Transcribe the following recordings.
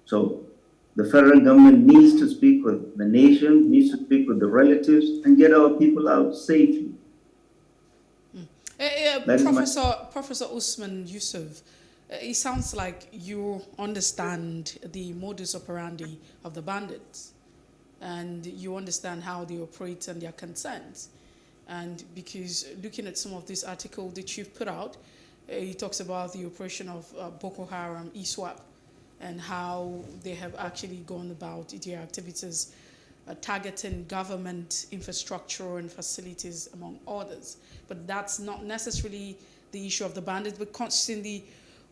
So the federal government needs to speak with the nation, needs to speak with the relatives, and get our people out safely. Professor Usman Yusuf, it sounds like you understand the modus operandi of the bandits, and you understand how they operate and their concerns. And because looking at some of this article that you've put out, he talks about the operation of Boko Haram, ISWAP, and how they have actually gone about their activities targeting government infrastructure and facilities, among others. But that's not necessarily the issue of the bandits, but constantly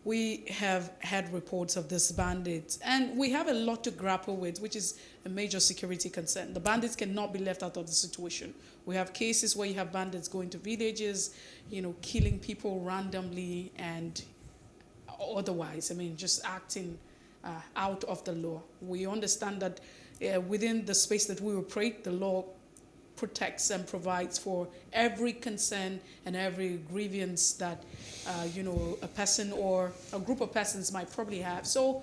we have had reports of these bandits, and we have a lot to grapple with, which is a major security concern. The bandits cannot be left out of the situation. We have cases where you have bandits going to villages, killing people randomly and otherwise. I mean, just acting out of the law. We understand that within the space that we operate, the law protects and provides for every concern and every grievance that a person or a group of persons might probably have. So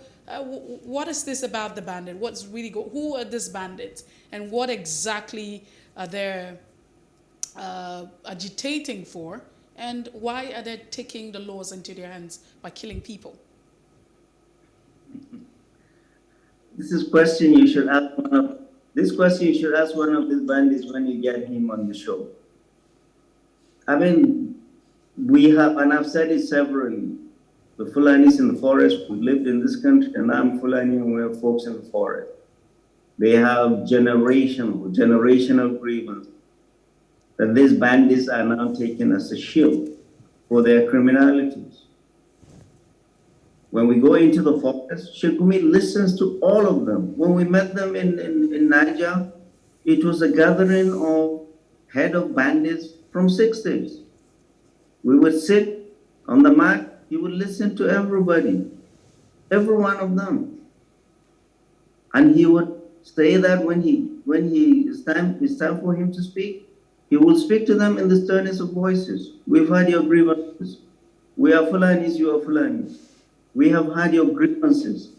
what is this about the bandit? What's really who are these bandits, and what exactly are they agitating for, and why are they taking the laws into their hands by killing people? This question you should ask one of these bandits when you get him on the show. I mean, we have, and I've said it severally, the Fulanis in the forest, who lived in this country, and I'm Fulani, and we have folks in the forest. They have generational grievance that these bandits are now taking as a shield for their criminalities. When we go into the forest, Shekumi listens to all of them. When we met them in Niger, it was a gathering of head of bandits from 6 states. We would sit on the mat, he would listen to everybody, every one of them. And he would say that when it's time for him to speak, he will speak to them in the sternest of voices. We've heard your grievances. We are Fulanis, you are Fulanis. We have had your grievances,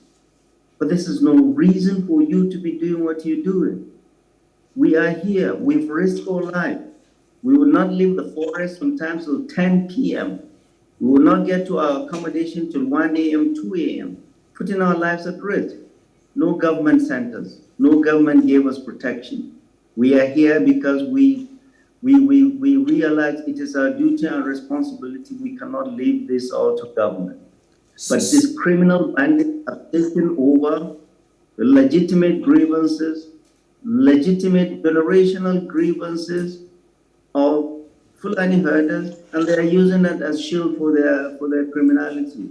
but this is no reason for you to be doing what you're doing. We are here. We've risked our life. We will not leave the forest sometimes till 10 p.m. We will not get to our accommodation till 1 a.m., 2 a.m., putting our lives at risk. No government sent us. No government gave us protection. We are here because we realize it is our duty and responsibility. We cannot leave this all to government. But these criminal bandits have taken over the legitimate grievances, legitimate generational grievances of Fulani herders, and they are using it as shield for their criminality.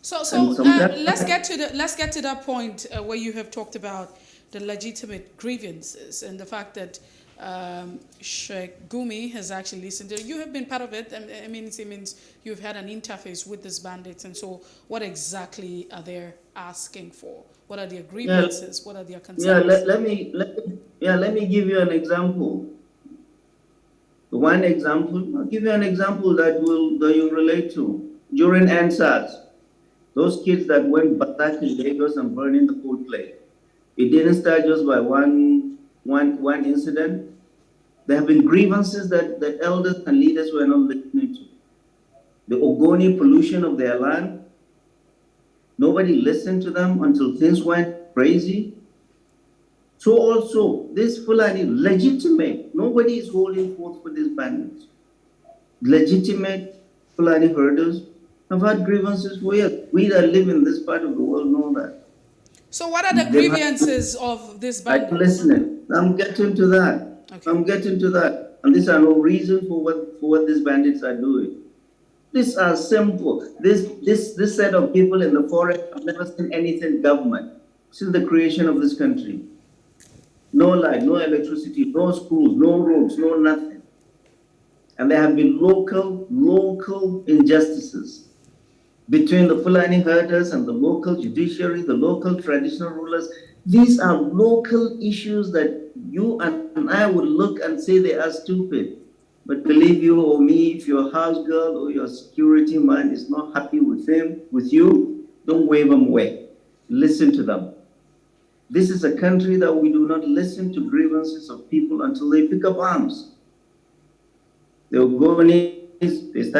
So let's get to that point where you have talked about the legitimate grievances and the fact that Sheikh Gumi has actually listened to it. You have been part of it. I mean, it means you've had an interface with these bandits. And so what exactly are they asking for? What are their grievances? What are their concerns? Let me give you an example. I'll give you an example that you relate to. During NSAS, those kids that went back in Lagos and burning the food plate, it didn't start just by one incident. There have been grievances that elders and leaders were not listening to. The Ogoni pollution of their land, nobody listened to them until things went crazy. So also, this Fulani, legitimate, nobody is holding forth for these bandits. Legitimate Fulani herders have had grievances for years. We that live in this part of the world know that. So what are the grievances of this bandit? I'm listening. I'm getting to that. Okay. I'm getting to that. And these are no reason for what these bandits are doing. These are simple. This set of people in the forest have never seen anything government since the creation of this country. No light, no electricity, no schools, no roads, no nothing. And there have been local injustices between the Fulani herders and the local judiciary, the local traditional rulers. These are local issues that you and I would look and say they are stupid. But believe you or me, if your house girl or your security man is not happy with you, don't wave them away. Listen to them. This is a country that we do not listen to grievances of people until they pick up arms. They will go on, they start